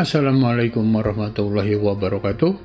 Assalamualaikum warahmatullahi wabarakatuh.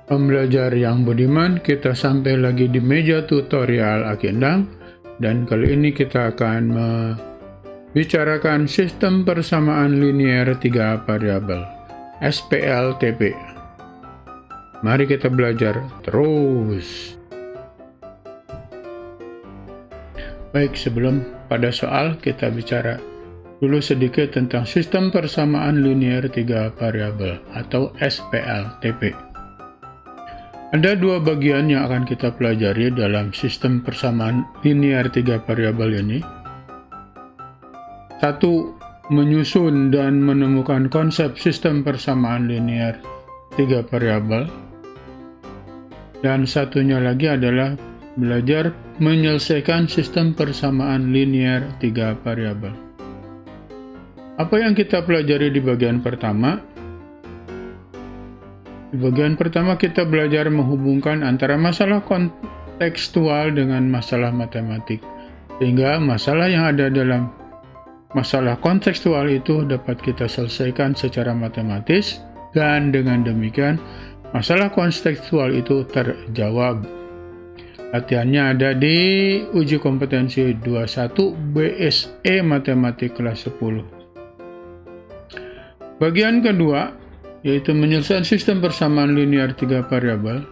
Pembelajar yang budiman, kita sampai lagi di meja tutorial Aki Endang, dan kali ini kita akan membicarakan sistem persamaan linier 3 variabel, SPLTP. Mari kita belajar terus. Baik, sebelum pada soal, kita bicara dulu sedikit tentang sistem persamaan linier 3 variabel atau SPLTP. Ada dua bagian yang akan kita pelajari dalam sistem persamaan linier 3 variabel ini. Satu, menyusun dan menemukan konsep sistem persamaan linier 3 variabel. Dan satunya lagi adalah belajar menyelesaikan sistem persamaan linier 3 variabel. Apa yang kita pelajari di bagian pertama? Di bagian pertama kita belajar menghubungkan antara masalah kontekstual dengan masalah matematik, sehingga masalah yang ada dalam masalah kontekstual itu dapat kita selesaikan secara matematis, dan dengan demikian masalah kontekstual itu terjawab. Latihannya ada di uji kompetensi 21 BSE Matematik kelas 10. Bagian kedua, yaitu menyelesaikan sistem persamaan linier 3 variabel.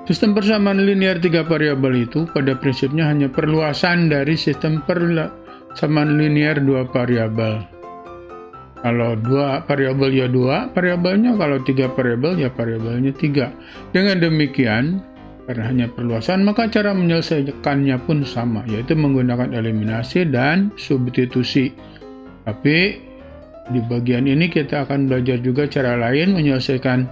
Sistem persamaan linier 3 variabel itu pada prinsipnya hanya perluasan dari sistem persamaan linier 2 variabel. Kalau 2 variabel ya 2 variabelnya, kalau 3 variabel ya variabelnya 3. Dengan demikian, karena hanya perluasan, maka cara menyelesaikannya pun sama, yaitu menggunakan eliminasi dan substitusi. Tapi di bagian ini kita akan belajar juga cara lain menyelesaikan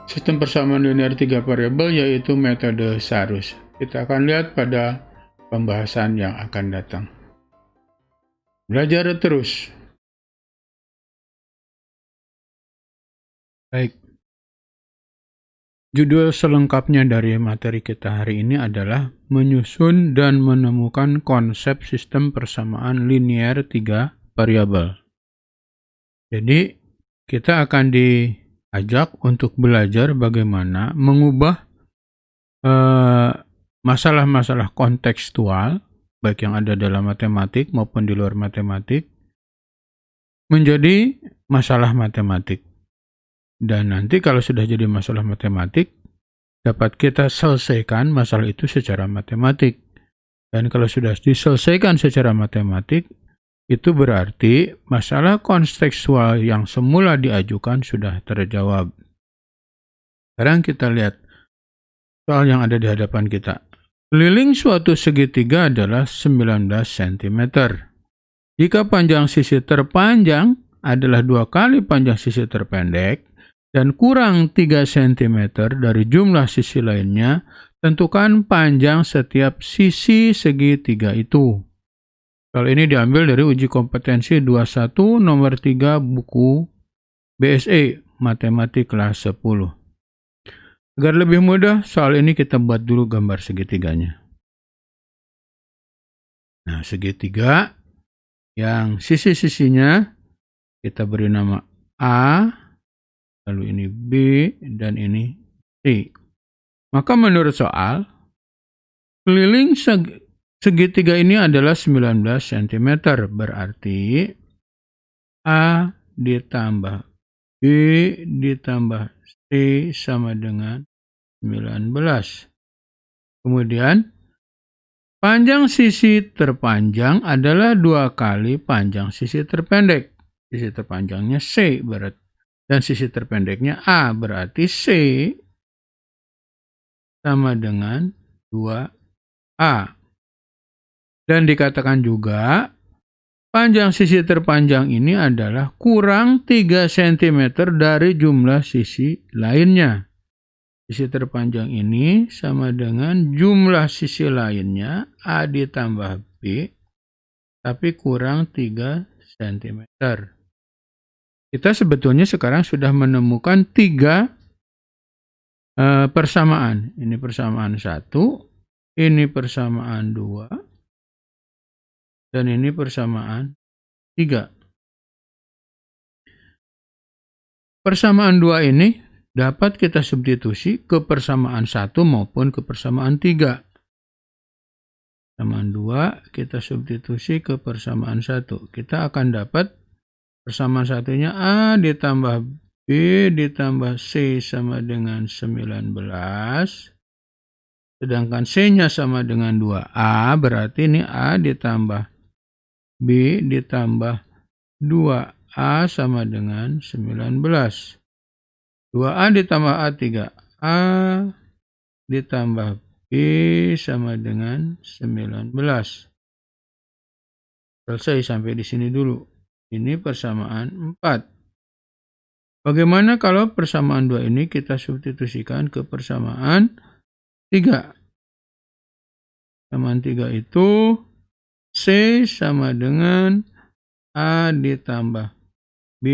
sistem persamaan linier 3 variabel, yaitu metode Sarus. Kita akan lihat pada pembahasan yang akan datang. Belajar terus. Baik. Judul selengkapnya dari materi kita hari ini adalah menyusun dan menemukan konsep sistem persamaan linier 3 variabel. Jadi, kita akan diajak untuk belajar bagaimana mengubah masalah-masalah kontekstual, baik yang ada dalam matematik maupun di luar matematik, menjadi masalah matematik. Dan nanti kalau sudah jadi masalah matematik, dapat kita selesaikan masalah itu secara matematik. Dan kalau sudah diselesaikan secara matematik, itu berarti masalah kontekstual yang semula diajukan sudah terjawab. Sekarang kita lihat soal yang ada di hadapan kita. Keliling suatu segitiga adalah 19 cm. Jika panjang sisi terpanjang adalah 2 kali panjang sisi terpendek dan kurang 3 cm dari jumlah sisi lainnya, tentukan panjang setiap sisi segitiga itu. Kalau ini diambil dari uji kompetensi 21 nomor 3 buku BSE Matematik kelas 10. Agar lebih mudah, soal ini kita buat dulu gambar segitiganya. Nah, segitiga yang sisi-sisinya kita beri nama A, lalu ini B, dan ini C. Maka menurut soal, keliling segitiga ini adalah 19 cm, berarti A ditambah B ditambah C sama dengan 19. Kemudian, panjang sisi terpanjang adalah 2 kali panjang sisi terpendek. Sisi terpanjangnya C, dan sisi terpendeknya A, berarti C sama dengan 2A. Dan dikatakan juga, panjang sisi terpanjang ini adalah kurang 3 cm dari jumlah sisi lainnya. Sisi terpanjang ini sama dengan jumlah sisi lainnya, A ditambah B, tapi kurang 3 cm. Kita sebetulnya sekarang sudah menemukan 3 persamaan. Ini persamaan 1, ini persamaan 2, dan ini persamaan 3. Persamaan 2 ini dapat kita substitusi ke persamaan 1 maupun ke persamaan 3. Persamaan 2 kita substitusi ke persamaan 1. Kita akan dapat persamaan satunya A ditambah B ditambah C sama dengan 19. Sedangkan C-nya sama dengan 2A, berarti ini A ditambah B ditambah 2A sama dengan 19. 2A ditambah A 3A ditambah B sama dengan 19. Selesai sampai di sini dulu. Ini persamaan 4. Bagaimana kalau persamaan 2 ini kita substitusikan ke persamaan 3? Persamaan 3 itu C sama dengan A ditambah B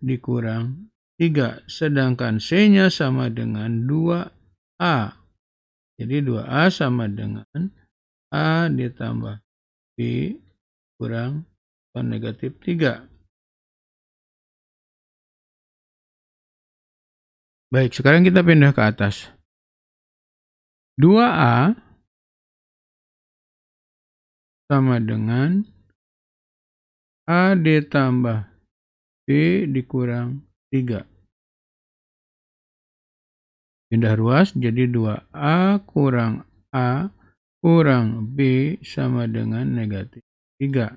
dikurang 3. Sedangkan C-nya sama dengan 2A. Jadi 2A sama dengan A ditambah B kurang negatif 3. Baik, sekarang kita pindah ke atas. 2A sama dengan A ditambah B dikurang 3. Pindah ruas jadi 2A kurang A kurang B sama dengan negatif 3.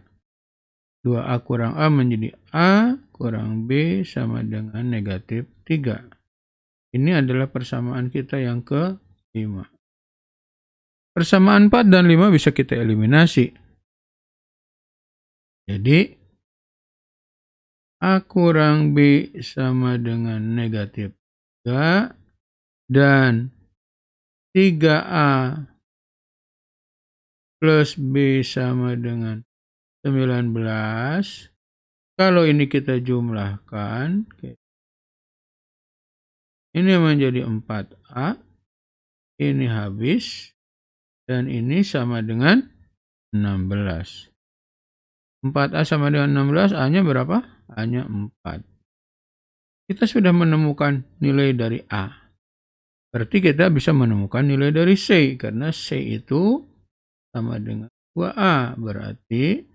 2A kurang A menjadi A kurang B sama dengan negatif 3. Ini adalah persamaan kita yang ke-5. Persamaan 4 dan 5 bisa kita eliminasi. Jadi A kurang B sama dengan negatif 3 dan 3A plus B sama dengan 19. Kalau ini kita jumlahkan, ini menjadi 4A, ini habis, dan ini sama dengan 16. 4A sama dengan 16, A-nya berapa? A-nya 4. Kita sudah menemukan nilai dari A. Berarti kita bisa menemukan nilai dari C, karena C itu sama dengan 2A. Berarti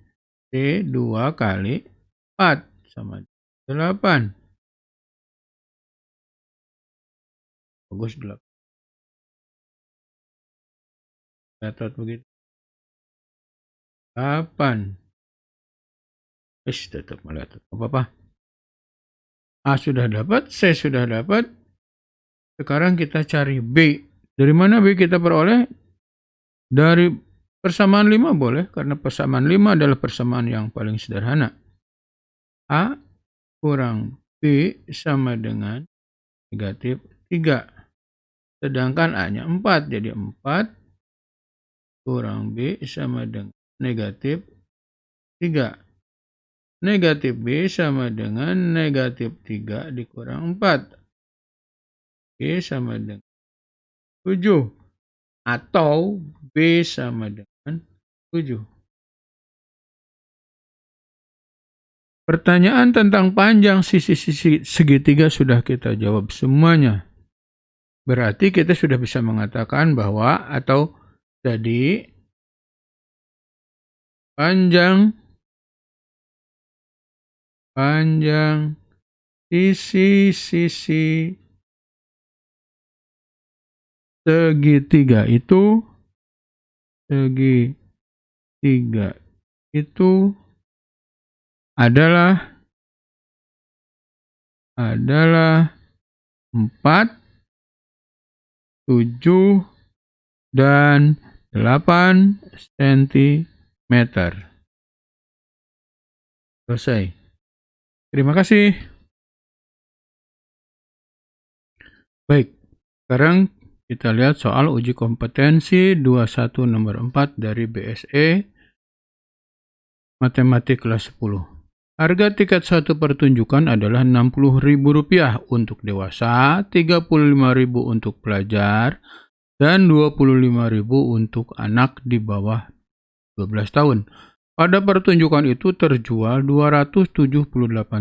C 2 kali 4 sama 8. Bagus 8. Catat begitu. 8. Tetap melihat. Apa-apa. A sudah dapat, C sudah dapat. Sekarang kita cari B. Dari mana B kita peroleh? Dari persamaan 5 boleh, karena persamaan 5 adalah persamaan yang paling sederhana. A kurang B sama dengan negatif 3. Sedangkan A-nya 4, jadi 4 kurang B sama dengan negatif 3. Negatif B sama dengan negatif 3 dikurang 4. B sama dengan 7. Atau B sama dengan 7. Pertanyaan tentang panjang sisi-sisi segitiga sudah kita jawab semuanya. Berarti kita sudah bisa mengatakan bahwa atau jadi panjang sisi-sisi segitiga itu adalah 4, 7, dan 8 cm. Selesai. Terima kasih. Baik, sekarang kita lihat soal uji kompetensi 21 nomor 4 dari BSE Matematik kelas 10. Harga tiket satu pertunjukan adalah Rp60.000 untuk dewasa, Rp35.000 untuk pelajar, dan Rp25.000 untuk anak di bawah 12 tahun. Pada pertunjukan itu terjual 278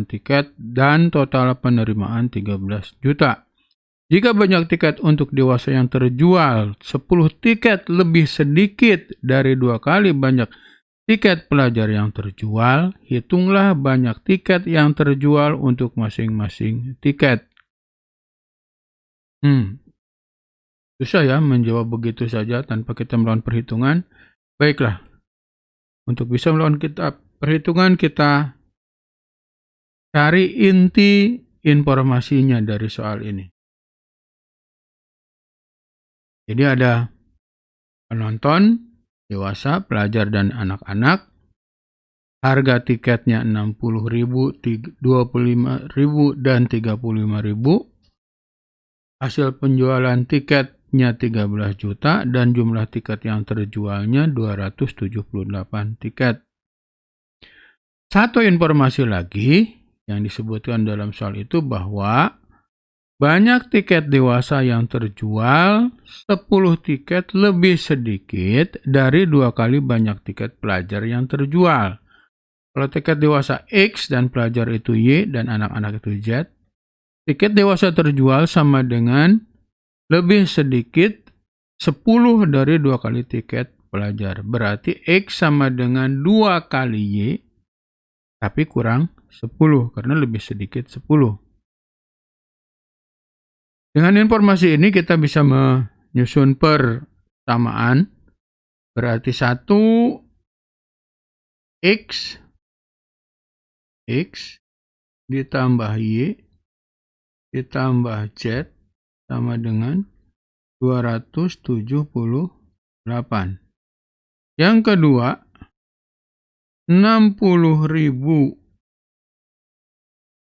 tiket dan total penerimaan 13 juta. Jika banyak tiket untuk dewasa yang terjual, 10 tiket lebih sedikit dari 2 kali banyak tiket pelajar yang terjual, hitunglah banyak tiket yang terjual untuk masing-masing tiket. Susah ya menjawab begitu saja tanpa kita melakukan perhitungan. Baiklah, untuk bisa melakukan perhitungan, kita cari inti informasinya dari soal ini. Jadi ada penonton, dewasa, pelajar, dan anak-anak. Harga tiketnya 60.000, 25.000, dan 35.000. Hasil penjualan tiketnya 13 juta dan jumlah tiket yang terjualnya 278 tiket. Satu informasi lagi yang disebutkan dalam soal itu bahwa banyak tiket dewasa yang terjual, 10 tiket lebih sedikit dari 2 kali banyak tiket pelajar yang terjual. Kalau tiket dewasa X dan pelajar itu Y dan anak-anak itu Z, tiket dewasa terjual sama dengan lebih sedikit 10 dari 2 kali tiket pelajar. Berarti X sama dengan 2 kali Y, tapi kurang 10 karena lebih sedikit 10. Dengan informasi ini kita bisa menyusun persamaan. Berarti 1 X ditambah Y ditambah Z sama dengan 278. Yang kedua, 60.000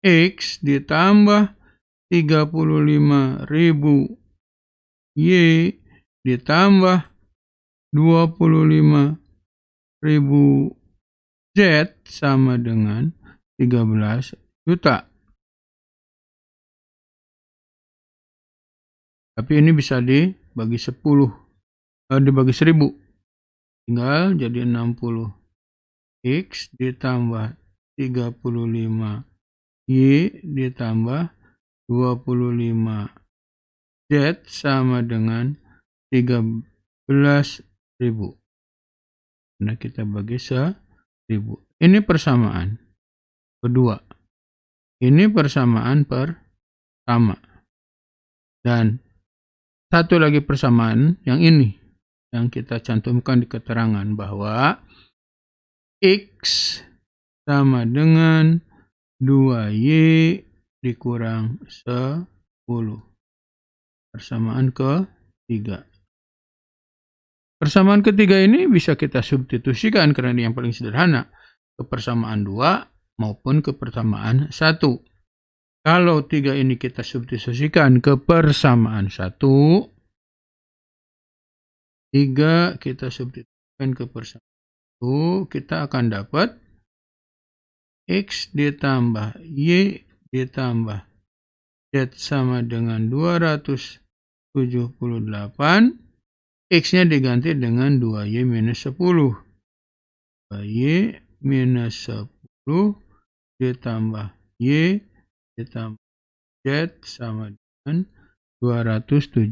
X ditambah 35.000 Y ditambah 25.000 Z sama dengan 13 juta. Tapi ini bisa dibagi 10, dibagi 1000. Tinggal jadi 60 X ditambah 35 Y ditambah 25 Z sama dengan 13.000. Nah, kita bagi 1000. Ini persamaan kedua. Ini persamaan pertama. Dan satu lagi persamaan yang ini, yang kita cantumkan di keterangan bahwa X sama dengan 2Y dikurang 10. Persamaan ketiga. Persamaan ketiga ini bisa kita substitusikan karena ini yang paling sederhana ke persamaan 2 maupun ke persamaan 1. Kalau 3 ini kita substitusikan ke persamaan 1, 3 kita substitusikan ke persamaan 1, kita akan dapat X ditambah Y ditambah Z sama dengan 278. X-nya diganti dengan 2Y minus 10. 2Y minus 10 ditambah Y ditambah Z sama dengan 278.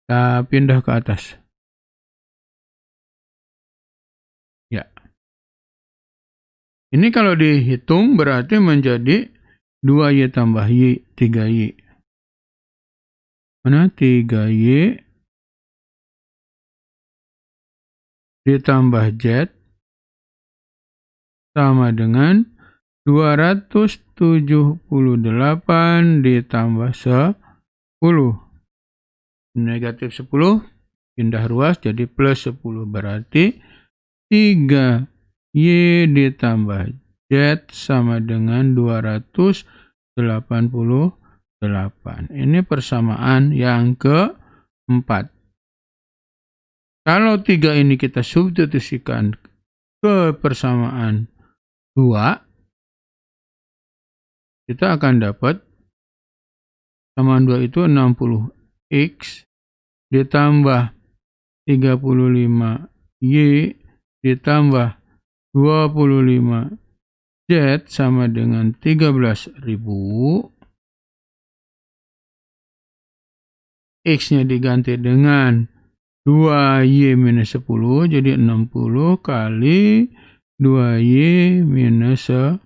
Kita pindah ke atas. Ya. Ini kalau dihitung berarti menjadi 2Y tambah Y, 3Y. Mana 3Y ditambah Z sama dengan 278 ditambah 10. Negatif 10 pindah ruas jadi plus 10. Berarti 3Y ditambah Z sama dengan 288. Ini persamaan yang keempat. Kalau 3 ini kita substitusikan ke persamaan 2, kita akan dapat persamaan 2 itu 60X ditambah 35Y ditambah 25Z sama dengan 13.000. X-nya diganti dengan 2Y minus 10, jadi 60 kali 2Y minus 10.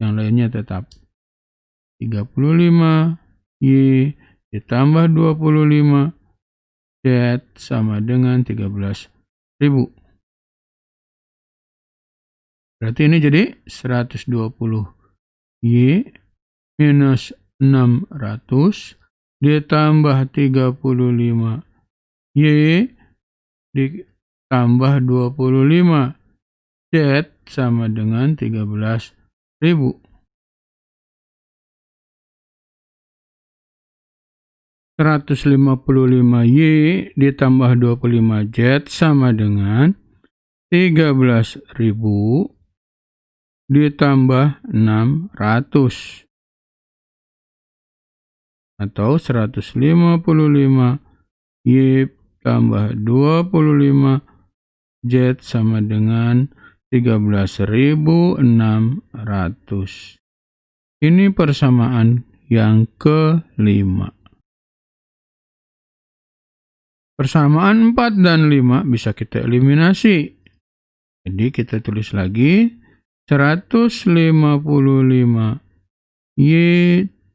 Yang lainnya tetap 35Y ditambah 25Z sama dengan 13.000. Berarti ini jadi 120Y minus 600 ditambah 35Y ditambah 25Z sama dengan 13.000. 155Y ditambah 25Z sama dengan 13.000 ditambah 600. Atau 155Y tambah 25Z sama dengan 13.600. Ini persamaan yang kelima. Persamaan 4 dan 5 bisa kita eliminasi. Jadi kita tulis lagi 155Y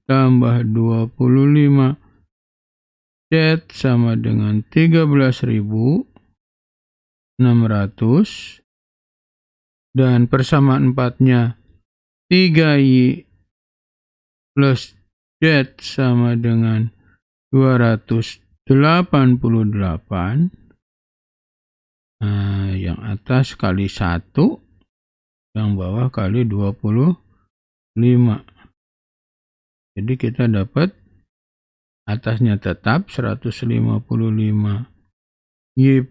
tambah 25Z sama dengan 13.600. Dan persamaan 4-nya 3Y plus Z sama dengan 288. Nah, yang atas kali 1, yang bawah kali 25. Jadi kita dapat atasnya tetap 155Y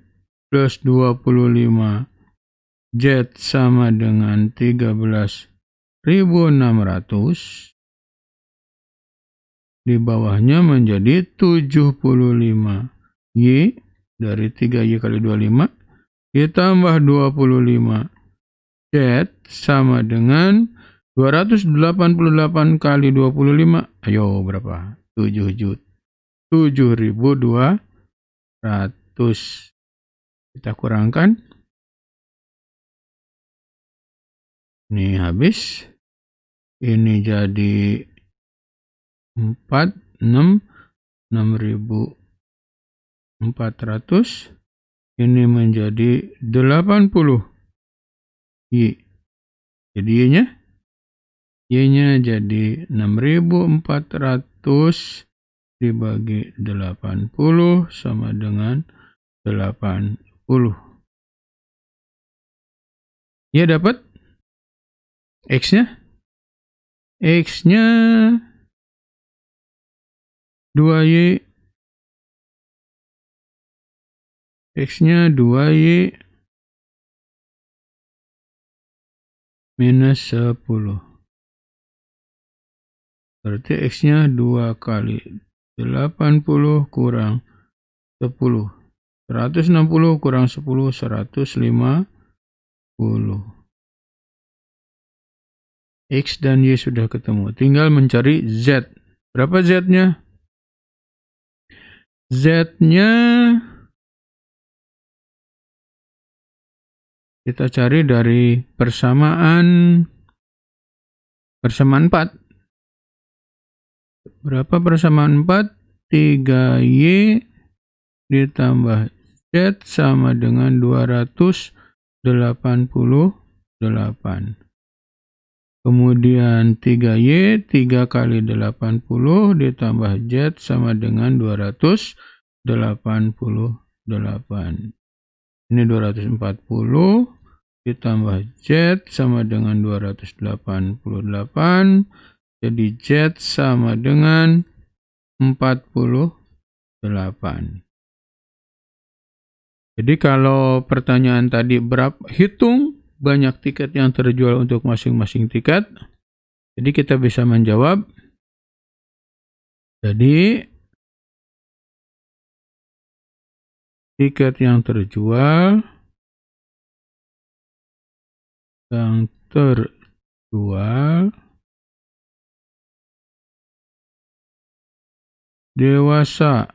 plus 25Z sama dengan 13.600. Di bawahnya menjadi 75Y dari 3Y kali 25 ditambah 25Z sama dengan 288 kali 25. Ayo berapa? 7.200. Kita kurangkan. Ini habis. Ini jadi 6.400. Ini menjadi 80Y. Jadi Y-nya jadi 6.400 dibagi 80 sama dengan 80. Ya dapat X-nya. X-nya 2Y. X-nya 2Y minus 10. Berarti X-nya 2 kali 80 kurang 10. 160 kurang 10, 150. X dan Y sudah ketemu. Tinggal mencari Z. Berapa Z-nya? Z-nya kita cari dari persamaan 4. Berapa persamaan 4? 3Y ditambah Z sama dengan 288. Kemudian 3Y, 3 kali 80 ditambah Z sama dengan 288. Ini 240 ditambah Z sama dengan 288. Jadi Z sama dengan 48. Jadi kalau pertanyaan tadi hitung banyak tiket yang terjual untuk masing-masing tiket. Jadi kita bisa menjawab. Jadi tiket yang terjual dewasa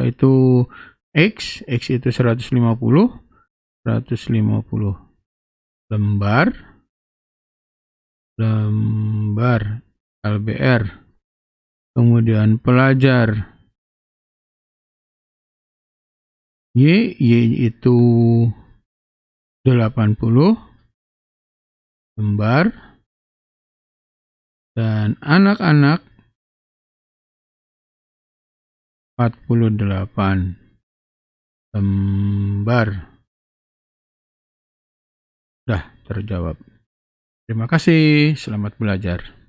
itu X itu 150 lembar LBR. Kemudian pelajar Y itu 80 lembar, dan anak-anak 48 lembar. Sudah terjawab. Terima kasih, selamat belajar.